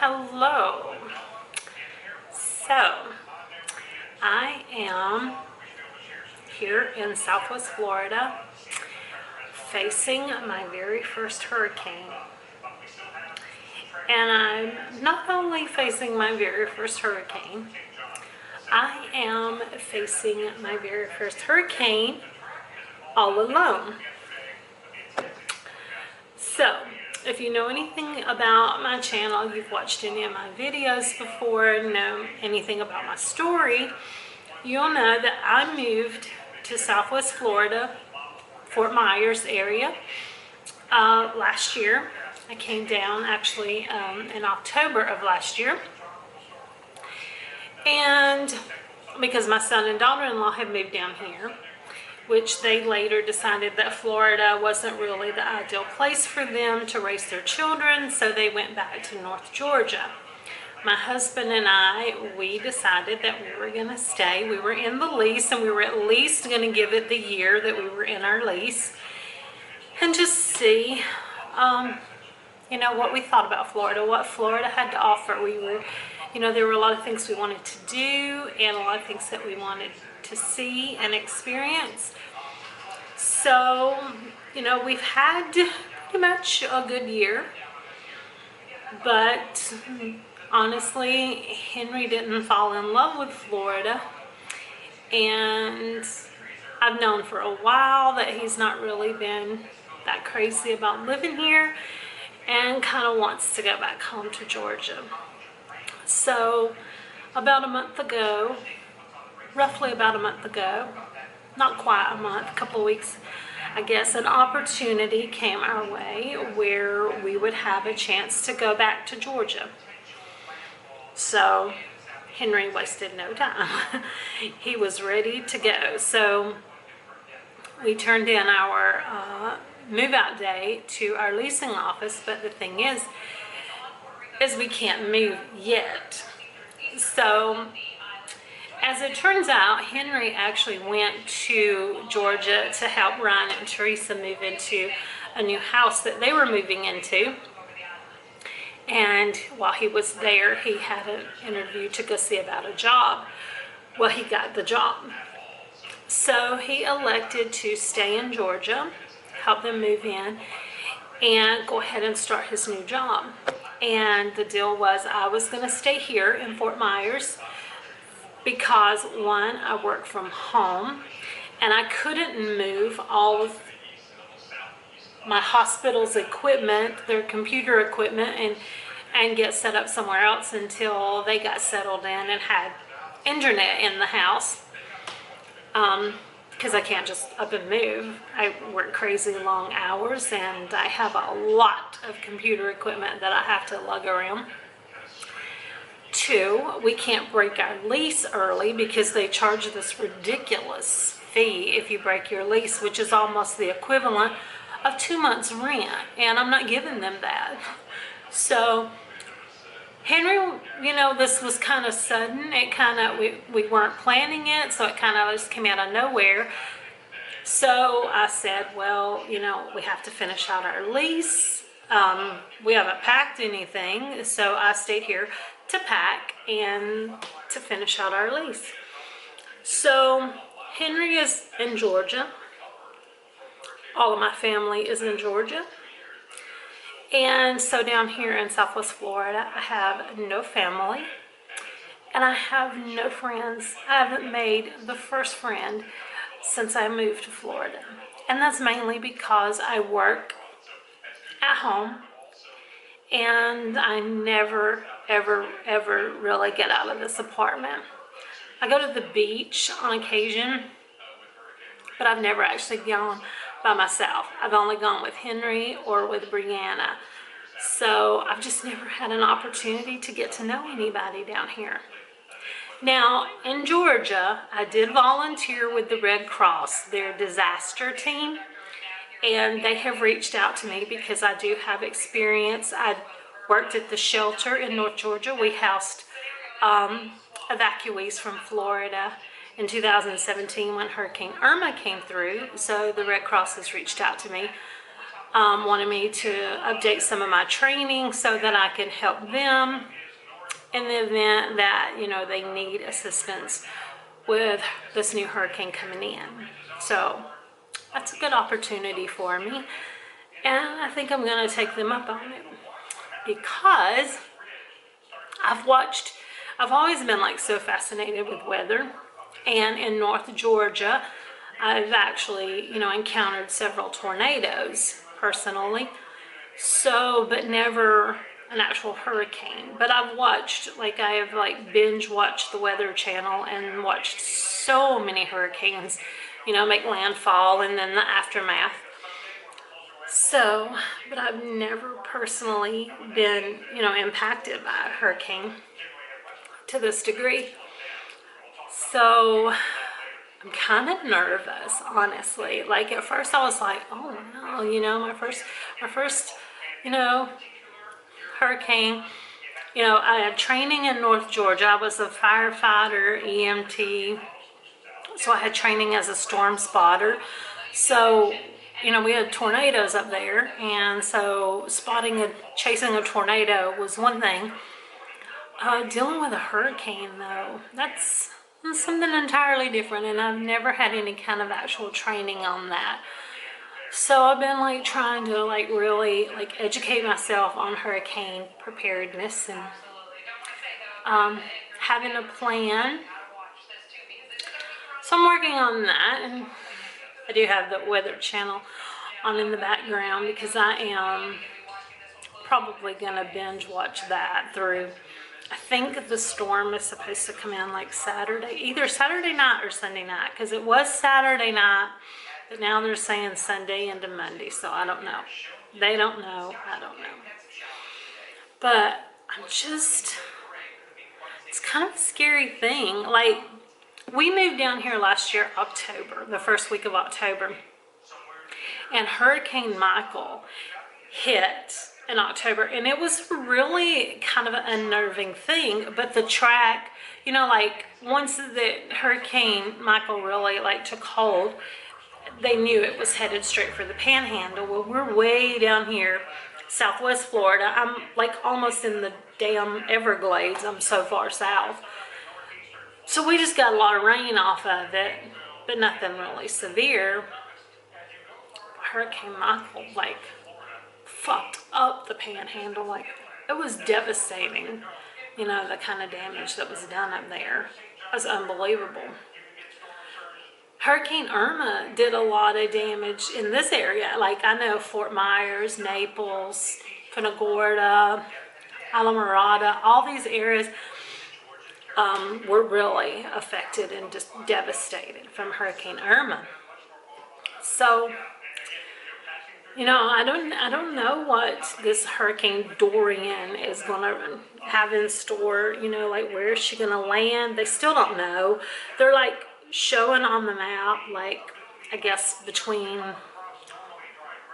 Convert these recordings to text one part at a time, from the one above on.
Hello. So, I am here in Southwest Florida facing my very first hurricane. And I'm not only facing my very first hurricane, I am facing my very first hurricane all alone. So, if you know anything about my channel, you've watched any of my videos before, know anything about my story, you'll know that I moved to Southwest Florida, Fort Myers area, last year. I came down actually in October of last year. And because my son and daughter-in-law had moved down here, which they later decided that Florida wasn't really the ideal place for them to raise their children, so they went back to North Georgia. My husband and I, we decided that we were going to stay. We were in the lease, and we were at least going to give it the year that we were in our lease and just see, what we thought about Florida, what Florida had to offer. We were, there were a lot of things we wanted to do and a lot of things that we wanted to see and experience. So, we've had pretty much a good year, but honestly, Henry didn't fall in love with Florida, and I've known for a while that he's not really been that crazy about living here and kind of wants to go back home to Georgia. So about a month ago, roughly about a month ago, not quite a month, a couple of weeks, I guess, an opportunity came our way where we would have a chance to go back to Georgia. So Henry wasted no time. He was ready to go. So we turned in our move-out day to our leasing office, but the thing is we can't move yet. So as it turns out, Henry actually went to Georgia to help Ryan and Teresa move into a new house that they were moving into. And while he was there, he had an interview to go see about a job. Well, he got the job. So he elected to stay in Georgia, help them move in, and go ahead and start his new job. And the deal was I was going to stay here in Fort Myers because, one, I work from home, and I couldn't move all of my hospital's equipment, their computer equipment, and get set up somewhere else until they got settled in and had internet in the house. Because I can't just up and move. I work crazy long hours, and I have a lot of computer equipment that I have to lug around. Two, we can't break our lease early because they charge this ridiculous fee if you break your lease, which is almost the equivalent of 2 months rent, and I'm not giving them that. So Henry, this was kind of sudden. It kind of, we weren't planning it, so it kind of just came out of nowhere. So I said, well, we have to finish out our lease. We haven't packed anything, so I stayed here to pack and to finish out our lease. So Henry is in Georgia. All of my family is in Georgia. And so down here in Southwest Florida, I have no family and I have no friends. I haven't made the first friend since I moved to Florida. And that's mainly because I work at home and I never, ever, ever really get out of this apartment. I go to the beach on occasion, but I've never actually gone by myself. I've only gone with Henry or with Brianna. So I've just never had an opportunity to get to know anybody down here. Now, in Georgia, I did volunteer with the Red Cross, their disaster team, and they have reached out to me because I do have experience. I worked at the shelter in North Georgia. We housed evacuees from Florida in 2017 when Hurricane Irma came through, so the Red Cross has reached out to me. wanted me to update some of my training so that I can help them in the event that, you know, they need assistance with this new hurricane coming in. So that's a good opportunity for me. And I think I'm going to take them up on it because I've always been like so fascinated with weather. And in North Georgia, I've actually, you know, encountered several tornadoes personally. So, but never an actual hurricane. But I've watched, like I have like binge watched the Weather Channel and watched so many hurricanes, you know, make landfall and then the aftermath. So, but I've never personally been, you know, impacted by a hurricane to this degree. So I'm kind of nervous, honestly. Like at first I was like, oh no, you know, my first, you know, hurricane. You know, I had training in North Georgia. I was a firefighter, EMT. So I had training as a storm spotter. So, you know, we had tornadoes up there. And so chasing a tornado was one thing. Dealing with a hurricane, though, that's something entirely different. And I've never had any kind of actual training on that. So I've been like trying to like really like educate myself on hurricane preparedness and having a plan. So I'm working on that, and I do have the Weather Channel on in the background because I am probably gonna binge watch that through. I think the storm is supposed to come in like Saturday, either Saturday night or Sunday night, because it was Saturday night. But now they're saying Sunday into Monday, so I don't know. They don't know, I don't know. But it's kind of a scary thing. Like, we moved down here last year, October, the first week of October. And Hurricane Michael hit in October, and it was really kind of an unnerving thing. But the track, you know, like once the Hurricane Michael really like took hold, they knew it was headed straight for the Panhandle. Well, we're way down here, Southwest Florida. I'm like almost in the damn Everglades. I'm so far south. So we just got a lot of rain off of it, but nothing really severe. Hurricane Michael like fucked up the Panhandle. Like, it was devastating, you know, the kind of damage that was done up there. It was unbelievable. Hurricane Irma did a lot of damage in this area. Like, I know Fort Myers, Naples, Punta Gorda, Alamorada, all these areas were really affected and just devastated from Hurricane Irma. So, you know, I don't know what this Hurricane Dorian is going to have in store. You know, like, where is she going to land? They still don't know. They're like showing on the map, like, I guess between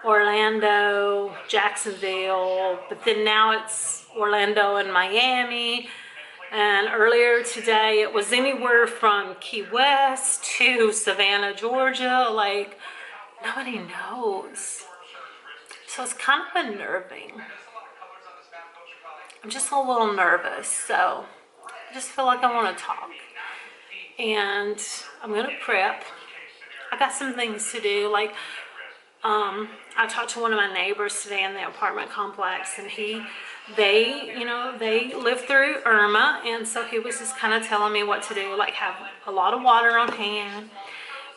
Orlando, Jacksonville, but then now it's Orlando and Miami. And earlier today it was anywhere from Key West to Savannah, Georgia. Like, nobody knows. So it's kind of unnerving. I'm just a little nervous, so I just feel like I want to talk. And I'm going to prep. I got some things to do. Like, I talked to one of my neighbors today in the apartment complex, and they lived through Irma, and so he was just kind of telling me what to do, like have a lot of water on hand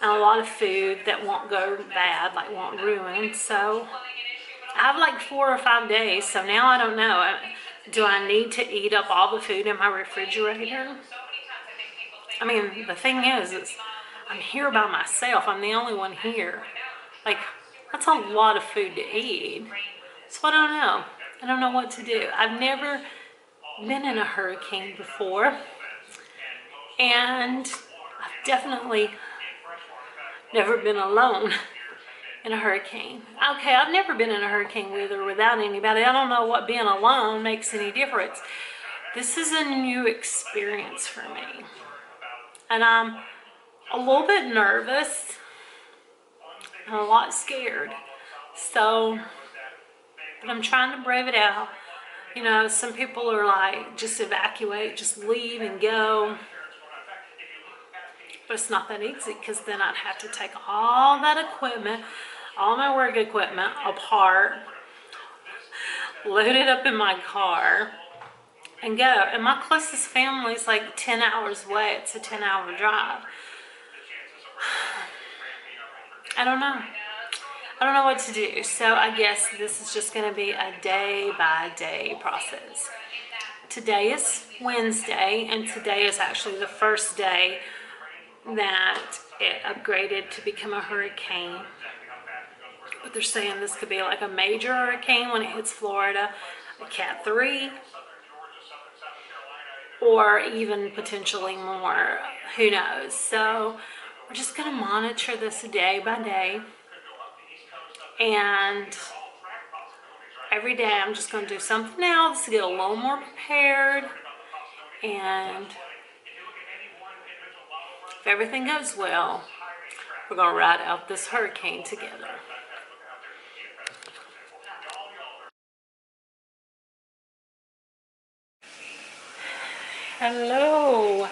and a lot of food that won't go bad, like won't ruin. So I have like 4 or 5 days, so now I don't know. Do I need to eat up all the food in my refrigerator? I mean, the thing is I'm here by myself. I'm the only one here. Like, that's a lot of food to eat. So I don't know. I don't know what to do. I've never been in a hurricane before. And I've definitely never been alone in a hurricane. Okay, I've never been in a hurricane with or without anybody. I don't know what being alone makes any difference. This is a new experience for me. And I'm a little bit nervous and a lot scared. So, but I'm trying to brave it out. You know, some people are like, just evacuate, just leave and go. But it's not that easy, because then I'd have to take all that equipment, all my work equipment apart, load it up in my car, and go. And my closest family is like 10 hours away. It's a 10-hour drive. I don't know. I don't know what to do. So I guess this is just going to be a day-by-day process. Today is Wednesday, and today is actually the first day that it upgraded to become a hurricane. But they're saying this could be like a major hurricane when it hits Florida, a Cat 3, or even potentially more. Who knows? So we're just going to monitor this day by day. And every day I'm just going to do something else to get a little more prepared. And if everything goes well, we're going to ride out this hurricane together. Hello.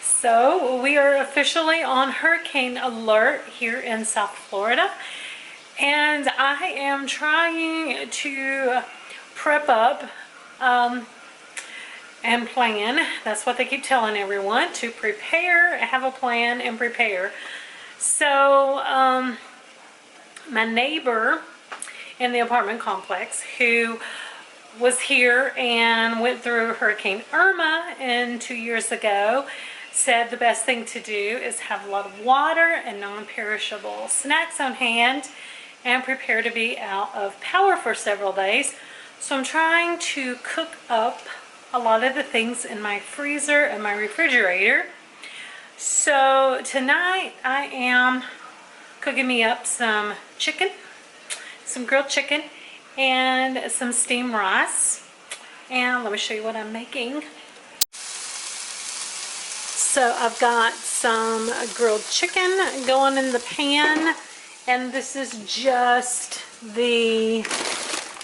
So we are officially on hurricane alert here in South Florida. And I am trying to prep up and plan. That's what they keep telling everyone, to prepare, have a plan, and prepare. So my neighbor in the apartment complex, who was here and went through Hurricane Irma 2 years ago, said the best thing to do is have a lot of water and non-perishable snacks on hand and prepare to be out of power for several days. So I'm trying to cook up a lot of the things in my freezer and my refrigerator. So tonight I am cooking me up some chicken, some grilled chicken, and some steamed rice. And let me show you what I'm making. So I've got some grilled chicken going in the pan, and this is just I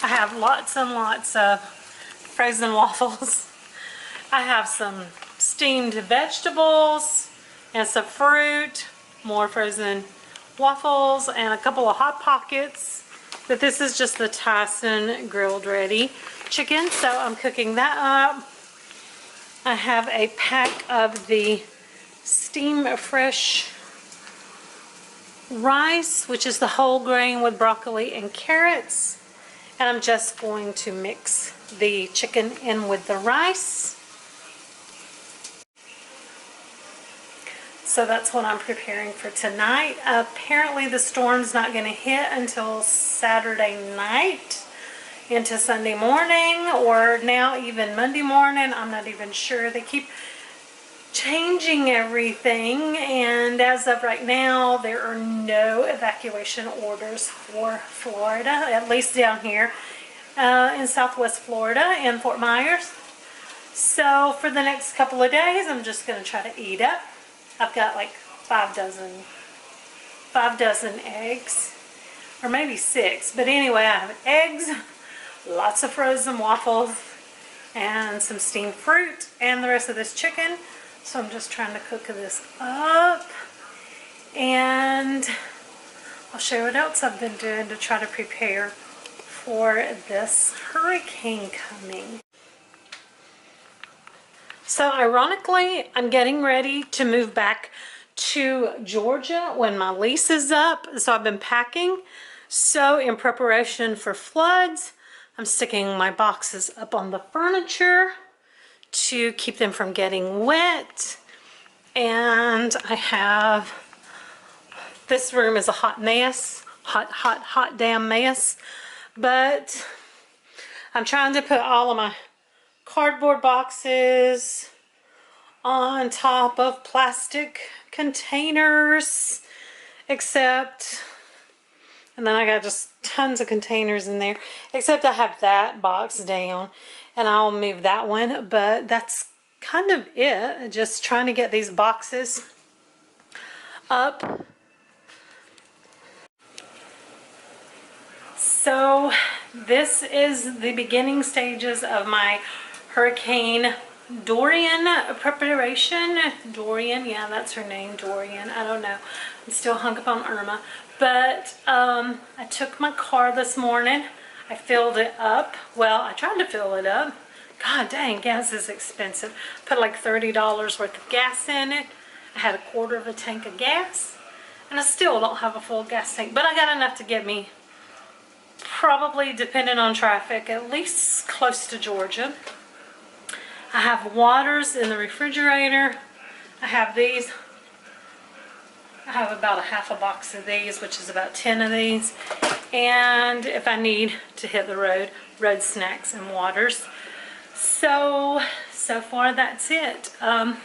have lots and lots of frozen waffles. I have some steamed vegetables and some fruit, more frozen waffles, and a couple of Hot Pockets. But this is just the Tyson grilled ready chicken, so I'm cooking that up. I have a pack of the Steam Fresh rice, which is the whole grain with broccoli and carrots. And I'm just going to mix the chicken in with the rice. So that's what I'm preparing for tonight. Apparently the storm's not going to hit until Saturday night into Sunday morning, or now even Monday morning. I'm not even sure. They keep changing everything, and as of right now there are no evacuation orders for Florida, at least down here in Southwest Florida and Fort Myers. So for the next couple of days I'm just going to try to eat up. I've got like 5 dozen eggs, or maybe 6, but anyway, I have eggs, lots of frozen waffles, and some steamed fruit, and the rest of this chicken. So I'm just trying to cook this up, and I'll show you what else I've been doing to try to prepare for this hurricane coming. So ironically, I'm getting ready to move back to Georgia when my lease is up. So I've been packing. So in preparation for floods, I'm sticking my boxes up on the furniture to keep them from getting wet. And I have, this room is a hot mess, hot damn mess. But I'm trying to put all of my cardboard boxes on top of plastic containers, except, and then I got just tons of containers in there, except I have that box down, and I'll move that one. But that's kind of it, just trying to get these boxes up. So this is the beginning stages of my Hurricane Dorian preparation. Dorian, yeah, that's her name, Dorian. I don't know. I'm still hung up on Irma. But I took my car this morning. I filled it up. Well, I tried to fill it up. God dang, gas is expensive. Put like $30 worth of gas in it. I had a quarter of a tank of gas. And I still don't have a full gas tank. But I got enough to get me, probably depending on traffic, at least close to Georgia. I have waters in the refrigerator. I have these. I have about a half a box of these, which is about 10 of these. And if I need to hit the road snacks and waters. So far that's it. And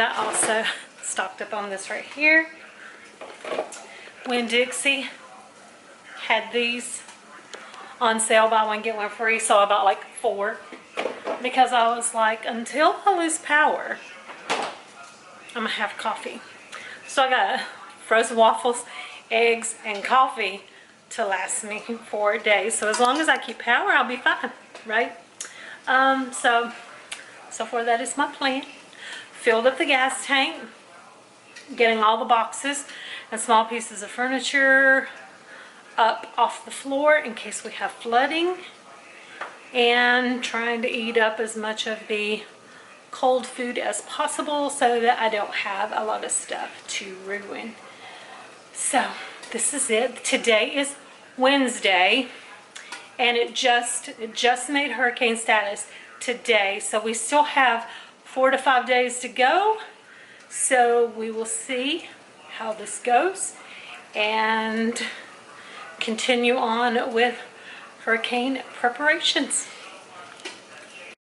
I also stocked up on this right here. Winn-Dixie had these on sale, buy one get one free, so I bought like 4 because I was like, until I lose power, I'm gonna have coffee. So I got frozen waffles, eggs, and coffee to last me 4 days. So as long as I keep power, I'll be fine, right? So far that is my plan. Filled up the gas tank, getting all the boxes and small pieces of furniture up off the floor in case we have flooding, and trying to eat up as much of the cold food as possible so that I don't have a lot of stuff to ruin. So this is it. Today is Wednesday, and it just made hurricane status today, so we still have 4 to 5 days to go. So we will see how this goes and continue on with hurricane preparations.